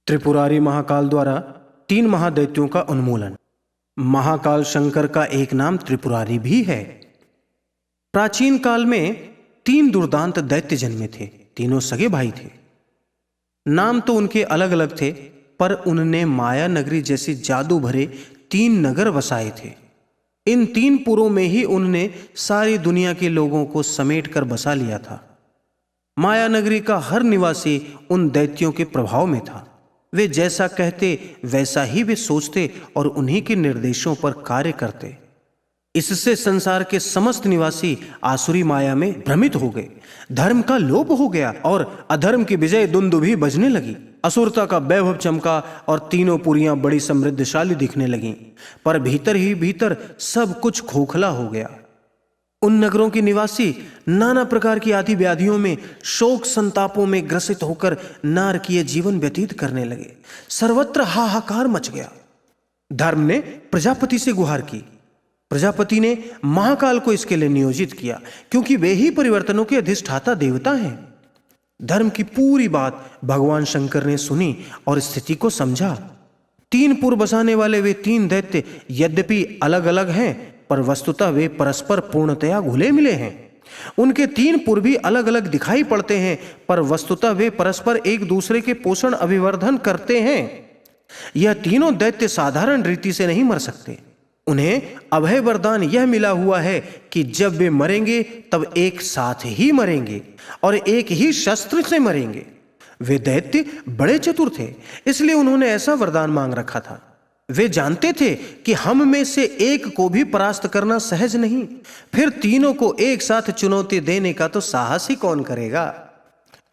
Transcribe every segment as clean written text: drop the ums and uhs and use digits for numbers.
त्रिपुरारी महाकाल द्वारा 3 महादैत्यों का उन्मूलन। महाकाल शंकर का एक नाम त्रिपुरारी भी है। प्राचीन काल में 3 दुर्दांत दैत्य जन्मे थे। तीनों सगे भाई थे। नाम तो उनके अलग अलग थे, पर उनने माया नगरी जैसे जादू भरे 3 नगर बसाए थे। इन 3 पुरों में ही उनने सारी दुनिया के लोगों को समेट कर बसा लिया था। माया नगरी का हर निवासी उन दैत्यों के प्रभाव में था। वे जैसा कहते वैसा ही वे सोचते और उन्हीं के निर्देशों पर कार्य करते। इससे संसार के समस्त निवासी आसुरी माया में भ्रमित हो गए। धर्म का लोप हो गया और अधर्म की विजय दुंदुभी बजने लगी। असुरता का वैभव चमका और तीनों पुरियां बड़ी समृद्धशाली दिखने लगीं, पर भीतर ही भीतर सब कुछ खोखला हो गया। उन नगरों के निवासी नाना प्रकार की आदि व्याधियों में, शोक संतापों में ग्रसित होकर नारकीय जीवन व्यतीत करने लगे। सर्वत्र हाहाकार मच गया। धर्म ने प्रजापति से गुहार की। प्रजापति ने महाकाल को इसके लिए नियोजित किया, क्योंकि वे ही परिवर्तनों के अधिष्ठाता देवता हैं। धर्म की पूरी बात भगवान शंकर ने सुनी और स्थिति को समझा। 3 पुर बसाने वाले वे 3 दैत्य यद्यपि अलग अलग हैं, पर वस्तुतः वे परस्पर पूर्णतया घुले मिले हैं। उनके 3 पुर भी अलग अलग दिखाई पड़ते हैं, पर वस्तुतः वे परस्पर एक दूसरे के पोषण अभिवर्धन करते हैं। यह तीनों दैत्य साधारण रीति से नहीं मर सकते। उन्हें अभय वरदान यह मिला हुआ है कि जब वे मरेंगे तब एक साथ ही मरेंगे और एक ही शस्त्र से मरेंगे। वे दैत्य बड़े चतुर थे, इसलिए उन्होंने ऐसा वरदान मांग रखा था। वे जानते थे कि हम में से एक को भी परास्त करना सहज नहीं, फिर तीनों को एक साथ चुनौती देने का तो साहस ही कौन करेगा।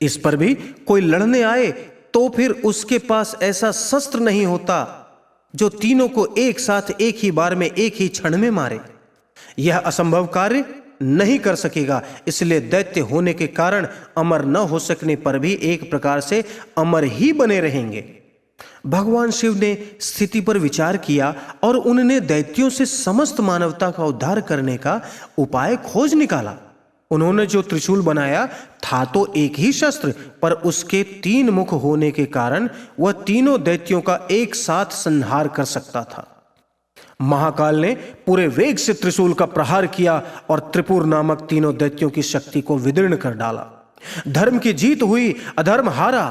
इस पर भी कोई लड़ने आए तो फिर उसके पास ऐसा शस्त्र नहीं होता जो तीनों को एक साथ एक ही बार में एक ही क्षण में मारे। यह असंभव कार्य नहीं कर सकेगा, इसलिए दैत्य होने के कारण अमर न हो सकने पर भी एक प्रकार से अमर ही बने रहेंगे। भगवान शिव ने स्थिति पर विचार किया और उन्होंने दैत्यों से समस्त मानवता का उद्धार करने का उपाय खोज निकाला। उन्होंने जो त्रिशूल बनाया था तो एक ही शस्त्र, पर उसके 3 मुख होने के कारण वह तीनों दैत्यों का एक साथ संहार कर सकता था। महाकाल ने पूरे वेग से त्रिशूल का प्रहार किया और त्रिपुर नामक तीनों दैत्यों की शक्ति को विदीर्ण कर डाला। धर्म की जीत हुई, अधर्म हारा।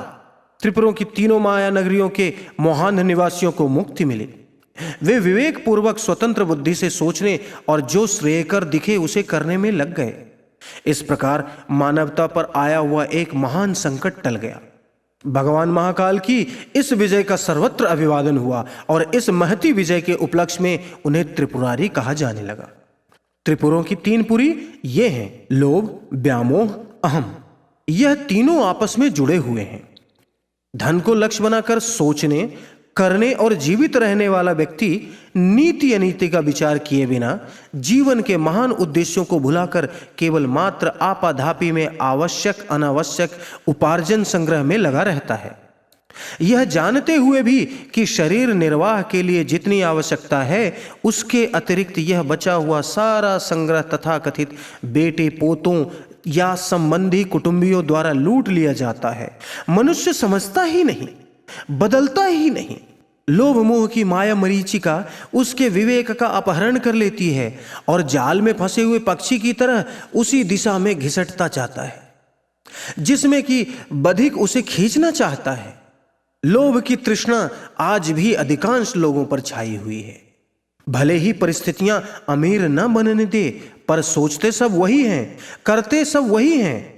त्रिपुरों की तीनों माया नगरियों के मोहांध निवासियों को मुक्ति मिली। वे विवेक पूर्वक स्वतंत्र बुद्धि से सोचने और जो श्रेयकर दिखे उसे करने में लग गए। इस प्रकार मानवता पर आया हुआ एक महान संकट टल गया। भगवान महाकाल की इस विजय का सर्वत्र अभिवादन हुआ और इस महती विजय के उपलक्ष्य में उन्हें त्रिपुरारी कहा जाने लगा। त्रिपुरों की 3 पुरी ये हैं: लोभ, व्यामोह, अहम। यह तीनों आपस में जुड़े हुए हैं। धन को लक्ष्य बनाकर सोचने, करने और जीवित रहने वाला व्यक्ति नीति अनीति का विचार किए बिना जीवन के महान उद्देश्यों को भुलाकर केवल मात्र आपाधापी में आवश्यक अनावश्यक उपार्जन संग्रह में लगा रहता है। यह जानते हुए भी कि शरीर निर्वाह के लिए जितनी आवश्यकता है उसके अतिरिक्त यह बचा हुआ सारा संग्रह तथाकथित बेटे पोतों या संबंधी कुटुंबियों द्वारा लूट लिया जाता है। मनुष्य समझता ही नहीं, बदलता ही नहीं। लोभ मोह की माया मरीचिका उसके विवेक का अपहरण कर लेती है और जाल में फंसे हुए पक्षी की तरह उसी दिशा में घिसटता जाता है जिसमें कि बधिक उसे खींचना चाहता है। लोभ की तृष्णा आज भी अधिकांश लोगों पर छाई हुई है। भले ही परिस्थितियां अमीर न बनने दे, पर सोचते सब वही हैं, करते सब वही हैं।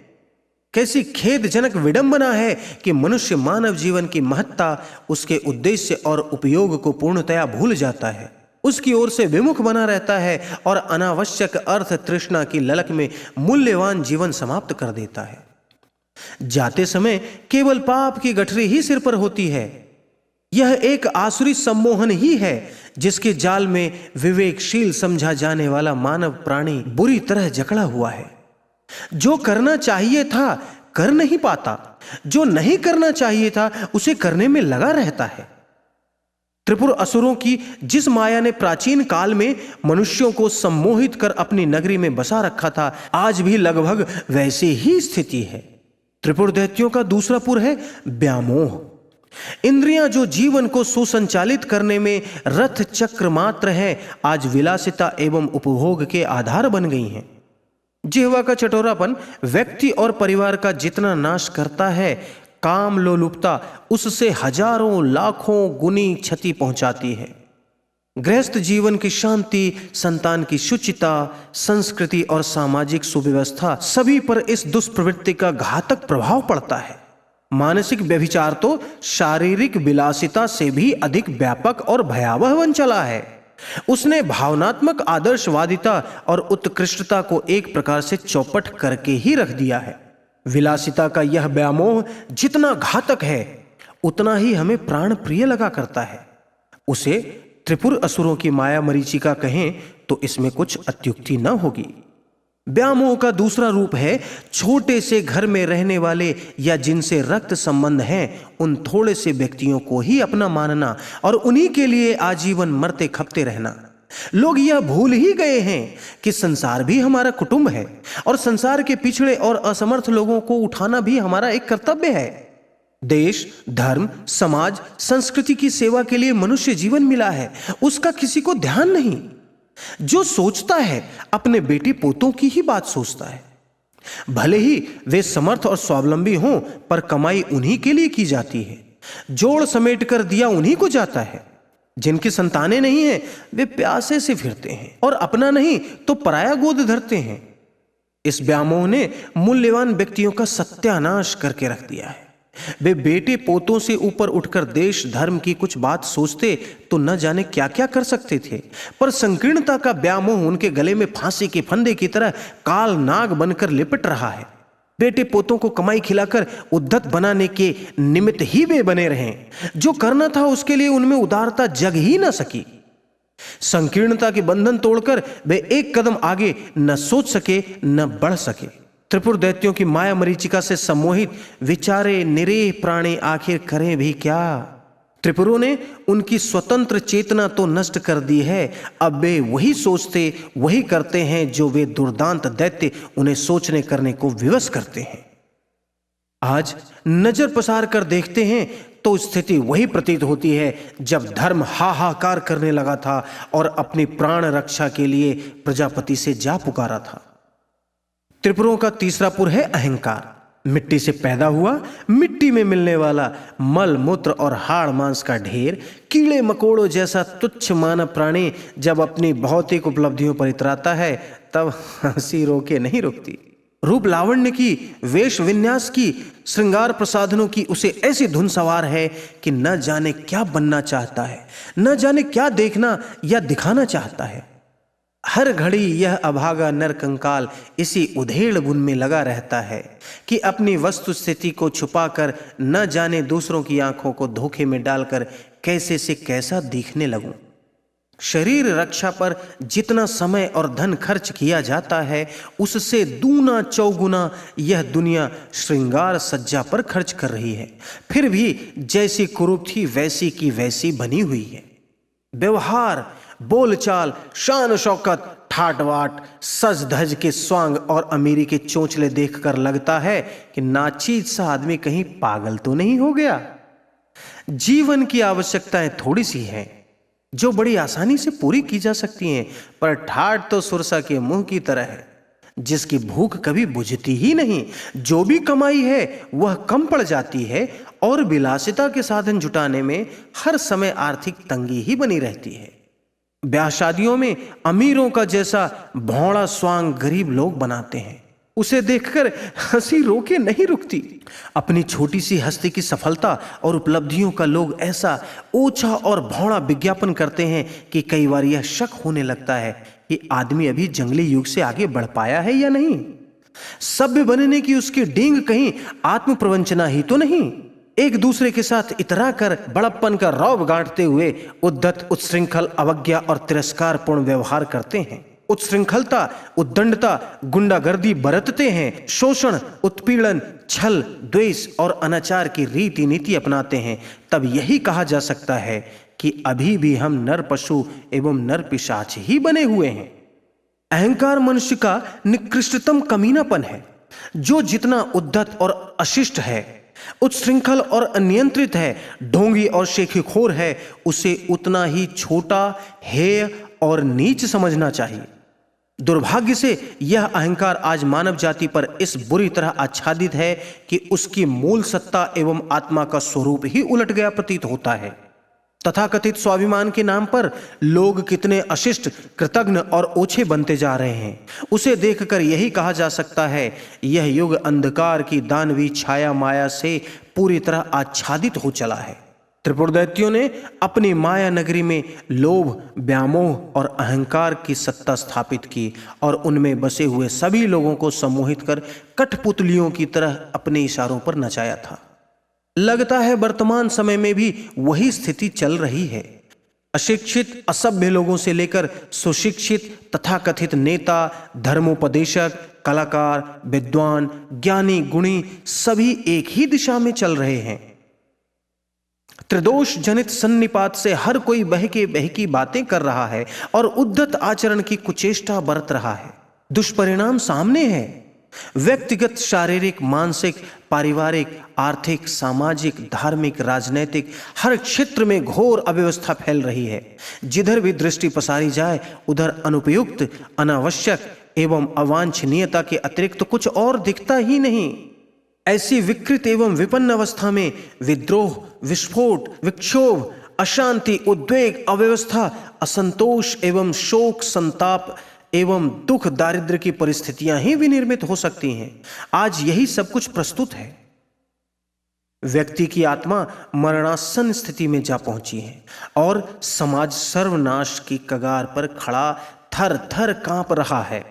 कैसी खेदजनक विडंबना है कि मनुष्य मानव जीवन की महत्ता, उसके उद्देश्य और उपयोग को पूर्णतया भूल जाता है, उसकी ओर से विमुख बना रहता है और अनावश्यक अर्थ तृष्णा की ललक में मूल्यवान जीवन समाप्त कर देता है। जाते समय केवल पाप की गठरी ही सिर पर होती है। यह एक आसुरी सम्मोहन ही है जिसके जाल में विवेकशील समझा जाने वाला मानव प्राणी बुरी तरह जकड़ा हुआ है। जो करना चाहिए था कर नहीं पाता, जो नहीं करना चाहिए था उसे करने में लगा रहता है। त्रिपुर असुरों की जिस माया ने प्राचीन काल में मनुष्यों को सम्मोहित कर अपनी नगरी में बसा रखा था, आज भी लगभग वैसे ही स्थिति है। त्रिपुर दैत्यों का दूसरा पुर है व्यामोह। इंद्रियां जो जीवन को सुसंचालित करने में रथ चक्र मात्र है, आज विलासिता एवं उपभोग के आधार बन गई हैं। जिह्वा का चटोरापन व्यक्ति और परिवार का जितना नाश करता है, काम लोलुपता उससे हजारों लाखों गुनी क्षति पहुंचाती है। गृहस्थ जीवन की शांति, संतान की शुचिता, संस्कृति और सामाजिक सुव्यवस्था सभी पर इस दुष्प्रवृत्ति का घातक प्रभाव पड़ता है। मानसिक व्यभिचार तो शारीरिक विलासिता से भी अधिक व्यापक और भयावह बन चला है। उसने भावनात्मक आदर्शवादिता और उत्कृष्टता को एक प्रकार से चौपट करके ही रख दिया है। विलासिता का यह व्यामोह जितना घातक है, उतना ही हमें प्राण प्रिय लगा करता है। उसे त्रिपुर असुरों की माया मरीचिका कहें तो इसमें कुछ अत्युक्ति न होगी। व्यामोह का दूसरा रूप है छोटे से घर में रहने वाले या जिनसे रक्त संबंध है, उन थोड़े से व्यक्तियों को ही अपना मानना और उन्हीं के लिए आजीवन मरते खपते रहना। लोग यह भूल ही गए हैं कि संसार भी हमारा कुटुंब है और संसार के पिछड़े और असमर्थ लोगों को उठाना भी हमारा एक कर्तव्य है। देश, धर्म, समाज, संस्कृति की सेवा के लिए मनुष्य जीवन मिला है, उसका किसी को ध्यान नहीं। जो सोचता है अपने बेटे पोतों की ही बात सोचता है। भले ही वे समर्थ और स्वावलंबी हों, पर कमाई उन्हीं के लिए की जाती है। जोड़ समेट कर दिया उन्हीं को जाता है। जिनकी संतानें नहीं हैं, वे प्यासे से फिरते हैं और अपना नहीं तो पराया गोद धरते हैं। इस व्यामोह ने मूल्यवान व्यक्तियों का सत्यानाश करके रख दिया है। वे बेटे पोतों से ऊपर उठकर देश धर्म की कुछ बात सोचते तो न जाने क्या क्या कर सकते थे, पर संकीर्णता का व्यामोह उनके गले में फांसी के फंदे की तरह काल नाग बनकर लिपट रहा है। बेटे पोतों को कमाई खिलाकर उद्धत बनाने के निमित्त ही वे बने रहे। जो करना था उसके लिए उनमें उदारता जग ही न सकी। संकीर्णता के बंधन तोड़कर वे एक कदम आगे न सोच सके न बढ़ सके। त्रिपुर दैत्यों की माया मरीचिका से सम्मोहित विचारे निरीह प्राणी आखिर करें भी क्या। त्रिपुरों ने उनकी स्वतंत्र चेतना तो नष्ट कर दी है। अब वे वही सोचते वही करते हैं जो वे दुर्दांत दैत्य उन्हें सोचने करने को विवश करते हैं। आज नजर पसार कर देखते हैं तो स्थिति वही प्रतीत होती है जब धर्म हाहाकार करने लगा था और अपनी प्राण रक्षा के लिए प्रजापति से जा पुकारा था। त्रिपुरों का तीसरा पुर है अहंकार। मिट्टी से पैदा हुआ, मिट्टी में मिलने वाला मल मूत्र और हाड़ मांस का ढेर, कीड़े मकोड़ों जैसा तुच्छ मानव प्राणी जब अपनी भौतिक उपलब्धियों पर इतराता है, तब हंसी रोके नहीं रुकती। रूप लावण्य की, वेश विन्यास की, श्रृंगार प्रसाधनों की उसे ऐसी धुन सवार है कि न जाने क्या बनना चाहता है, न जाने क्या देखना या दिखाना चाहता है। हर घड़ी यह अभागा नर कंकाल इसी उधेड़ बुन में लगा रहता है कि अपनी वस्तु स्थिति को छुपाकर न जाने दूसरों की आंखों को धोखे में डालकर कैसे से कैसा दिखने लगूं। शरीर रक्षा पर जितना समय और धन खर्च किया जाता है, उससे दूना चौगुना यह दुनिया श्रृंगार सज्जा पर खर्च कर रही है। फिर भी जैसी कुरूप थी वैसी की वैसी बनी हुई है। व्यवहार, बोलचाल, शान शौकत, ठाट-बाट, सज धज के स्वांग और अमीरी के चोंचले देखकर लगता है कि नाचीज सा आदमी कहीं पागल तो नहीं हो गया। जीवन की आवश्यकताएं थोड़ी सी हैं जो बड़ी आसानी से पूरी की जा सकती हैं, पर ठाट तो सुरसा के मुंह की तरह है जिसकी भूख कभी बुझती ही नहीं। जो भी कमाई है वह कम पड़ जाती है और विलासिता के साधन जुटाने में हर समय आर्थिक तंगी ही बनी रहती है। ब्याह शादियों में अमीरों का जैसा भौड़ा स्वांग गरीब लोग बनाते हैं, उसे देखकर हंसी रोके नहीं रुकती। अपनी छोटी सी हस्ती की सफलता और उपलब्धियों का लोग ऐसा ओछा और भौड़ा विज्ञापन करते हैं कि कई बार यह शक होने लगता है कि आदमी अभी जंगली युग से आगे बढ़ पाया है या नहीं। सभ्य बनने की उसकी डींग कहीं आत्म प्रवंचना ही तो नहीं। एक दूसरे के साथ इतरा कर बड़प्पन का रौब गांठते हुए उद्धत, उत्श्रृंखल, अवज्ञा और तिरस्कारपूर्ण व्यवहार करते हैं। उत्श्रृंखलता, उद्दंडता, गुंडागर्दी बरतते हैं। शोषण, उत्पीड़न, छल, द्वेष और अनाचार की रीति नीति अपनाते हैं। तब यही कहा जा सकता है कि अभी भी हम नर पशु एवं नर पिशाच ही बने हुए हैं। अहंकार मनुष्य का निकृष्टतम कमीनापन है। जो जितना उद्धत और अशिष्ट है उच्छृंखल और अनियंत्रित है, ढोंगी और शेखीखोर है, उसे उतना ही छोटा, हेय और नीच समझना चाहिए। दुर्भाग्य से यह अहंकार आज मानव जाति पर इस बुरी तरह आच्छादित है कि उसकी मूल सत्ता एवं आत्मा का स्वरूप ही उलट गया प्रतीत होता है। तथाकथित स्वाभिमान के नाम पर लोग कितने अशिष्ट, कृतघ्न और ओछे बनते जा रहे हैं, उसे देखकर यही कहा जा सकता है, यह युग अंधकार की दानवी छाया माया से पूरी तरह आच्छादित हो चला है। त्रिपुर दैत्यों ने अपनी माया नगरी में लोभ, व्यामोह और अहंकार की सत्ता स्थापित की और उनमें बसे हुए सभी लोगों को सम्मोहित कर कठपुतलियों की तरह अपने इशारों पर नचाया था। लगता है वर्तमान समय में भी वही स्थिति चल रही है। अशिक्षित, असभ्य लोगों से लेकर सुशिक्षित तथाकथित नेता, धर्मोपदेशक, कलाकार, विद्वान, ज्ञानी, गुणी सभी एक ही दिशा में चल रहे हैं। त्रिदोष जनित सन्निपात से हर कोई बहके बहकी बातें कर रहा है और उद्धत आचरण की कुचेष्टा बरत रहा है। दुष्परिणाम सामने है। व्यक्तिगत, शारीरिक, मानसिक, पारिवारिक, आर्थिक, सामाजिक, धार्मिक, राजनैतिक हर क्षेत्र में घोर अव्यवस्था फैल रही है। जिधर भी दृष्टि पसारी जाए उधर अनुपयुक्त, अनावश्यक एवं अवांछनीयता के अतिरिक्त कुछ और दिखता ही नहीं। ऐसी विकृत एवं विपन्न अवस्था में विद्रोह, विस्फोट, विक्षोभ, अशांति, उद्वेग, अव्यवस्था, असंतोष एवं शोक, संताप एवं दुख, दारिद्र्य की परिस्थितियां ही विनिर्मित हो सकती हैं। आज यही सब कुछ प्रस्तुत है। व्यक्ति की आत्मा मरणासन स्थिति में जा पहुंची है और समाज सर्वनाश की कगार पर खड़ा थर थर कांप रहा है।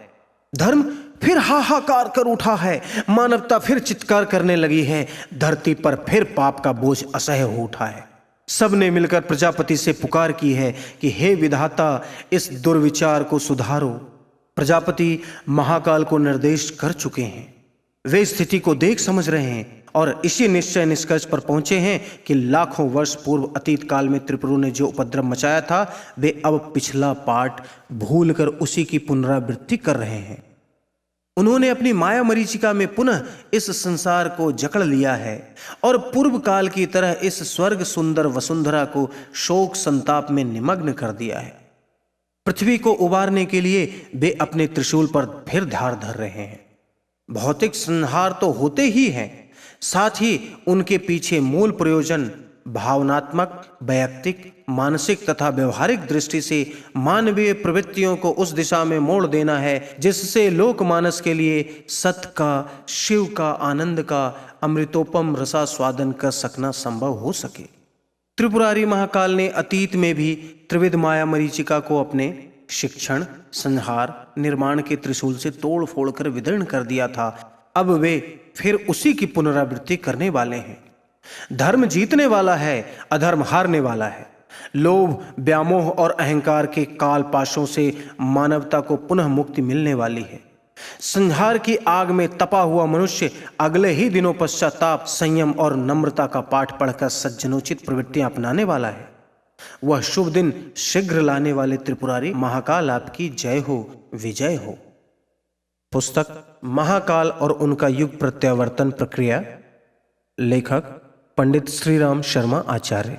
धर्म फिर हाहाकार कर उठा है, मानवता फिर चित्कार करने लगी है, धरती पर फिर पाप का बोझ असह्य हो उठा है। सबने मिलकर प्रजापति से पुकार की है कि हे विधाता, इस दुर्विचार को सुधारो। प्रजापति महाकाल को निर्देश कर चुके हैं। वे स्थिति को देख समझ रहे हैं और इसी निश्चय निष्कर्ष पर पहुंचे हैं कि लाखों वर्ष पूर्व अतीत काल में त्रिपुरों ने जो उपद्रव मचाया था, वे अब पिछला पाठ भूलकर उसी की पुनरावृत्ति कर रहे हैं। उन्होंने अपनी माया मरीचिका में पुनः इस संसार को जकड़ लिया है और पूर्व काल की तरह इस स्वर्ग सुंदर वसुंधरा को शोक संताप में निमग्न कर दिया है। पृथ्वी को उबारने के लिए वे अपने त्रिशूल पर फिर धार धर रहे हैं। भौतिक संहार तो होते ही हैं, साथ ही उनके पीछे मूल प्रयोजन भावनात्मक, वैयक्तिक, मानसिक तथा व्यवहारिक दृष्टि से मानवीय प्रवृत्तियों को उस दिशा में मोड़ देना है जिससे लोकमानस के लिए सत्य का, शिव का, आनंद का अमृतोपम रसास्वादन कर सकना संभव हो सके। त्रिपुरारी महाकाल ने अतीत में भी त्रिविध माया मरीचिका को अपने शिक्षण, संहार, निर्माण के त्रिशूल से तोड़ फोड़ कर विदीर्ण कर दिया था। अब वे फिर उसी की पुनरावृत्ति करने वाले हैं। धर्म जीतने वाला है, अधर्म हारने वाला है। लोभ, व्यामोह और अहंकार के काल पाशों से मानवता को पुनः मुक्ति मिलने वाली है। संहार की आग में तपा हुआ मनुष्य अगले ही दिनों पश्चाताप, संयम और नम्रता का पाठ पढ़कर सज्जनोचित प्रवृत्तियां अपनाने वाला है। वह शुभ दिन शीघ्र लाने वाले त्रिपुरारी महाकाल आपकी जय हो, विजय हो। पुस्तक महाकाल और उनका युग प्रत्यावर्तन प्रक्रिया, लेखक पंडित श्रीराम शर्मा आचार्य।